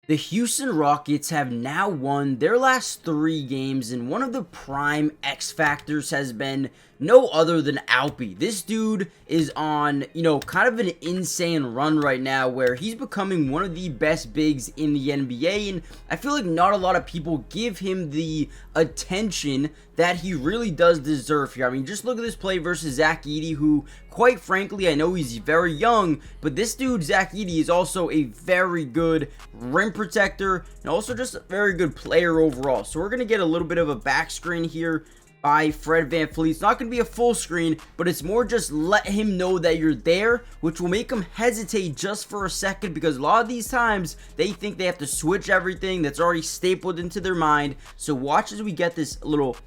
The Houston Rockets have now won their last 3 games, and one of the prime X factors has been no other than Alpi. This dude is on, kind of an insane run right now where he's becoming one of the best bigs in the NBA, and I feel like not a lot of people give him the attention that he really does deserve here. I mean, just look at this play versus Zach Edey, who, quite frankly, I know he's very young, but this dude, Zach Edey, is also a very good rim protector and also just a very good player overall. So we're going to get a little bit of a back screen here by Fred VanVleet. It's not going to be a full screen, but it's more just let him know that you're there, which will make him hesitate just for a second, because a lot of these times they think they have to switch everything that's already stapled into their mind. So watch as we get this little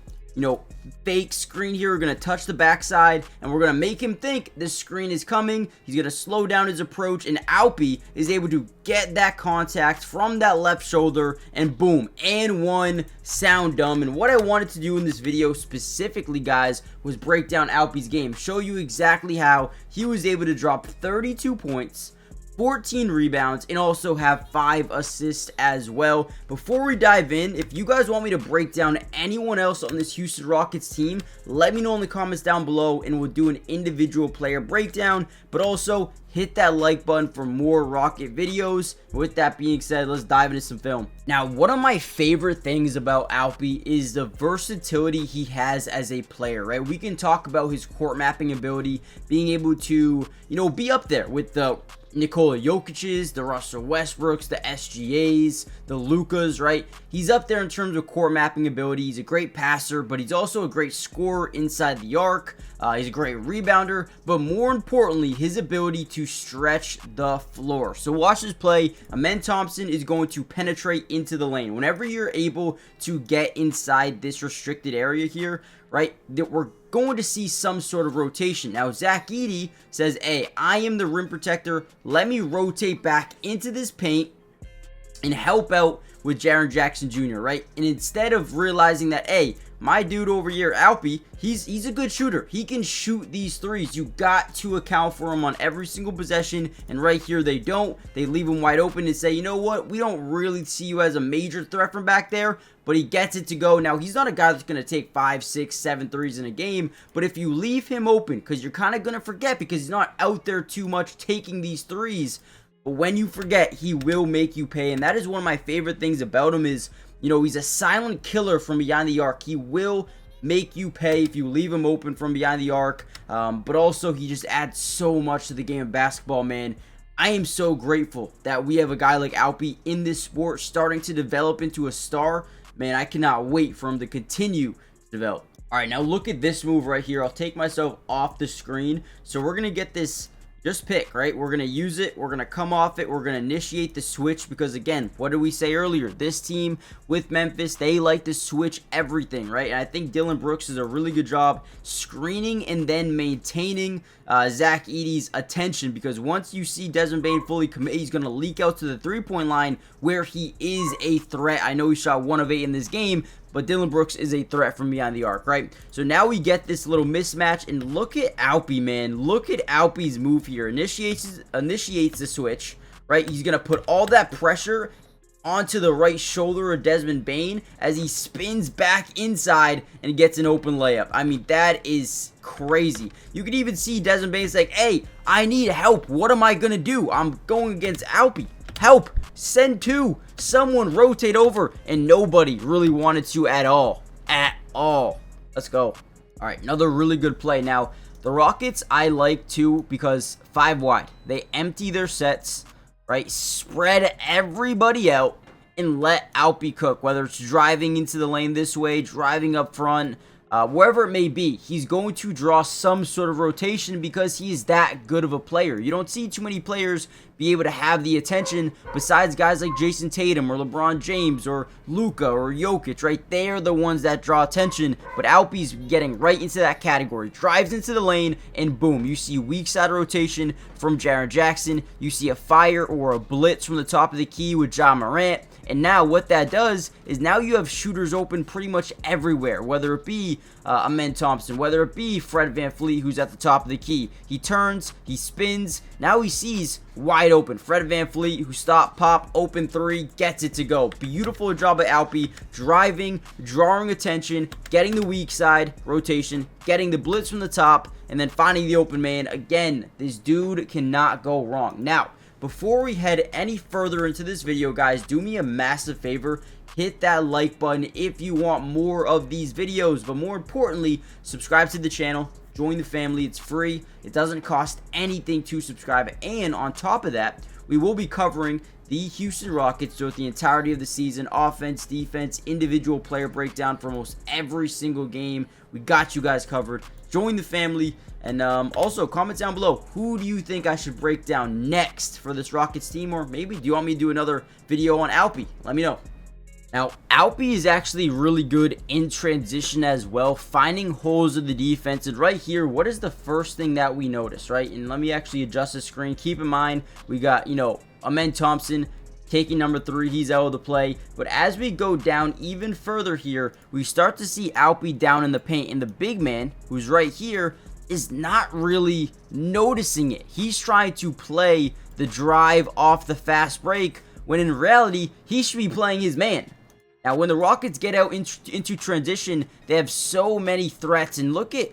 fake screen here. We're going to touch the backside and we're going to make him think this screen is coming. He's going to slow down his approach, and Alpi is able to get that contact from that left shoulder, and boom, and one, sound dumb. And what I wanted to do in this video specifically, guys, was break down Alpi's game, show you exactly how he was able to drop 32 points, 14 rebounds, and also have 5 assists as well. Before we dive in, if you guys want me to break down anyone else on this Houston Rockets team, let me know in the comments down below and we'll do an individual player breakdown. But also hit that like button for more Rocket videos. With that being said, let's dive into some film. Now, one of my favorite things about Alpi is the versatility he has as a player, right? We can talk about his court mapping ability, being able to, be up there with the Nikola Jokic's, the Russell Westbrooks, the SGAs, the Lukas, right? He's up there in terms of court mapping ability. He's a great passer, but he's also a great scorer inside the arc. He's a great rebounder, but more importantly, his ability to stretch the floor. So watch this play. Amen Thompson is going to penetrate into the lane. Whenever you're able to get inside this restricted area here, right, that we're going to see some sort of rotation. Now, Zach Edey says, hey, I am the rim protector. Let me rotate back into this paint and help out with Jaren Jackson Jr., right? And instead of realizing that, hey, my dude over here, Alpi, he's a good shooter. He can shoot these threes. You got to account for him on every single possession. And right here, they don't. They leave him wide open and say, you know what? We don't really see you as a major threat from back there. But he gets it to go. Now, he's not a guy that's going to take 5, 6, 7 threes in a game. But if you leave him open, because you're kind of going to forget, because he's not out there too much taking these threes. But when you forget, he will make you pay. And that is one of my favorite things about him is, he's a silent killer from behind the arc. He will make you pay if you leave him open from behind the arc. But also, he just adds so much to the game of basketball, man. I am so grateful that we have a guy like Alpi in this sport starting to develop into a star. Man, I cannot wait for him to continue to develop. All right, now look at this move right here. I'll take myself off the screen. So we're going to get this just pick, right? We're going to use it. We're going to come off it. We're going to initiate the switch because, again, what did we say earlier? This team with Memphis, they like to switch everything, right? And I think Dylan Brooks does a really good job screening and then maintaining Zach Edey's attention, because once you see Desmond Bane fully commit, he's going to leak out to the three-point line where he is a threat. I know he shot 1 of 8 in this game, but Dylan Brooks is a threat from behind the arc, right? So now we get this little mismatch, and look at Alpi, man. Look at Alpi's move here. Initiates the switch, right? He's going to put all that pressure onto the right shoulder of Desmond Bane as he spins back inside and gets an open layup. I mean, that is crazy. You can even see Desmond Bane's like, hey, I need help. What am I going to do? I'm going against Alpi. Help. Send 2. Someone rotate over. And nobody really wanted to at all. At all. Let's go. All right, another really good play. Now, the Rockets I like too because 5 wide. They empty their sets, right? Spread everybody out and let Alpi cook. Whether it's driving into the lane this way, driving up front, wherever it may be, he's going to draw some sort of rotation because he is that good of a player. You don't see too many players be able to have the attention besides guys like Jason Tatum or LeBron James or Luka or Jokic, right? They are the ones that draw attention, but Alpi's getting right into that category. Drives into the lane, and boom, you see weak side rotation from Jaren Jackson. You see a fire or a blitz from the top of the key with Ja Morant. And now what that does is now you have shooters open pretty much everywhere, whether it be Amen Thompson, whether it be Fred VanVleet, who's at the top of the key. He turns, he spins, now he sees wide wide open. Fred VanVleet, who stopped, pop, open three, gets it to go. Beautiful job by Alpi, driving, drawing attention, getting the weak side rotation, getting the blitz from the top, and then finding the open man. Again, this dude cannot go wrong. Now, before we head any further into this video, guys, do me a massive favor. Hit that like button if you want more of these videos, but more importantly, subscribe to the channel, join the family. It's free, it doesn't cost anything to subscribe, and on top of that, we will be covering the Houston Rockets throughout the entirety of the season. Offense, defense, individual player breakdown for almost every single game. We got you guys covered. Join the family, and also comment down below, who do you think I should break down next for this Rockets team, or maybe do you want me to do another video on Alpi? Let me know. Now, Alpi is actually really good in transition as well, finding holes in the defense. And right here, what is the first thing that we notice, right? And let me actually adjust the screen. Keep in mind, we got, Amen Thompson taking number 3. He's out of the play. But as we go down even further here, we start to see Alpi down in the paint. And the big man, who's right here, is not really noticing it. He's trying to play the drive off the fast break, when in reality, he should be playing his man. Now, when the Rockets get out into transition, they have so many threats. And look at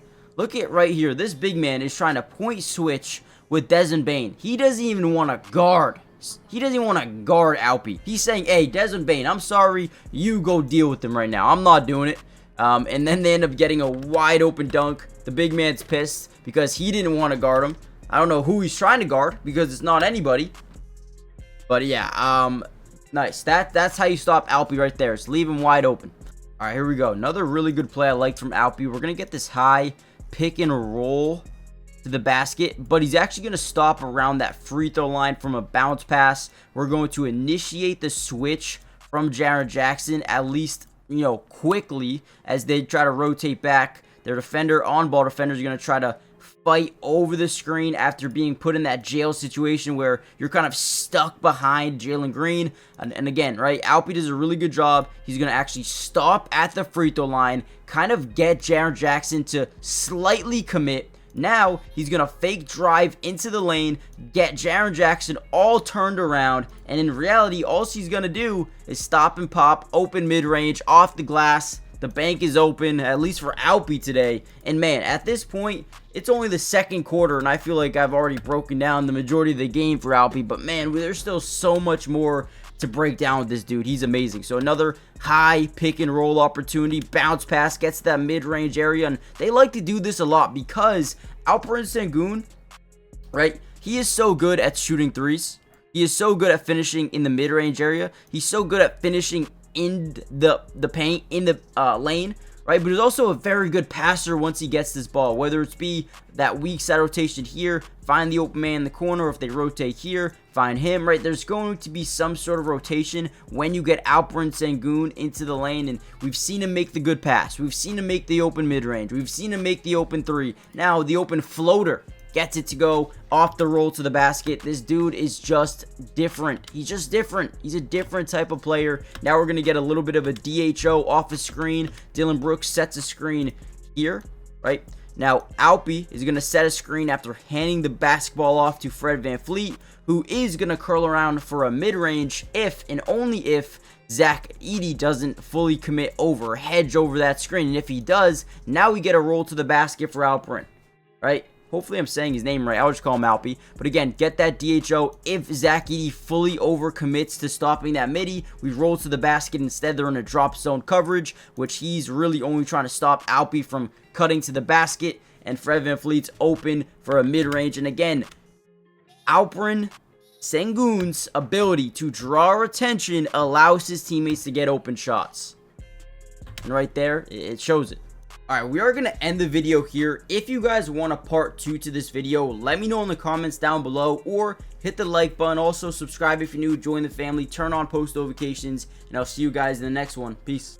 right here. This big man is trying to point switch with Desmond Bane. He doesn't even want to guard. He doesn't even want to guard Alpi. He's saying, hey, Desmond Bane, I'm sorry. You go deal with him right now. I'm not doing it. And then they end up getting a wide open dunk. The big man's pissed because he didn't want to guard him. I don't know who he's trying to guard because it's not anybody. But yeah, nice. That's how you stop Alpi right there. Just leave him wide open. All right, here we go. Another really good play I liked from Alpi. We're going to get this high pick and roll to the basket, but he's actually going to stop around that free throw line from a bounce pass. We're going to initiate the switch from Jaren Jackson, at least, quickly, as they try to rotate back. Their defender, on-ball defender, is going to try to fight over the screen after being put in that jail situation where you're kind of stuck behind Jalen Green. And again, right, Alpi does a really good job. He's going to actually stop at the free throw line, kind of get Jaren Jackson to slightly commit. Now, he's going to fake drive into the lane, get Jaren Jackson all turned around, and in reality, all he's going to do is stop and pop, open mid-range, off the glass. The bank is open, at least for Alpi today. And man, at this point, it's only the second quarter, and I feel like I've already broken down the majority of the game for Alpi. But man, there's still so much more to break down with this dude. He's amazing. So another high pick and roll opportunity. Bounce pass gets to that mid-range area. And they like to do this a lot because Alperen Sengun, right, he is so good at shooting threes. He is so good at finishing in the mid-range area. He's so good at finishing in the paint, in the lane, right? But he's also a very good passer once he gets this ball, whether it's be that weak side rotation here, find the open man in the corner, or if they rotate here, find him, right? There's going to be some sort of rotation when you get Alperen Sengun into the lane, and we've seen him make the good pass. We've seen him make the open mid-range. We've seen him make the open three. Now, the open floater gets it to go off the roll to the basket. This dude is just different. He's just different. He's a different type of player. Now we're going to get a little bit of a DHO off a screen. Dylan Brooks sets a screen here, right? Now, Alpi is going to set a screen after handing the basketball off to Fred VanVleet, who is going to curl around for a mid-range if and only if Zach Edey doesn't fully commit over, hedge over that screen. And if he does, now we get a roll to the basket for Alperen, right? Hopefully I'm saying his name right. I'll just call him Alpi. But again, get that DHO. If Zach Edey fully overcommits to stopping that midi, we roll to the basket. Instead, they're in a drop zone coverage, which he's really only trying to stop Alpi from cutting to the basket. And Fred VanVleet's open for a mid-range. And again, Alperen Sengun's ability to draw attention allows his teammates to get open shots. And right there, it shows it. Alright, we are going to end the video here. If you guys want a part 2 to this video, let me know in the comments down below, or hit the like button. Also, subscribe if you're new, join the family, turn on post notifications, and I'll see you guys in the next one. Peace.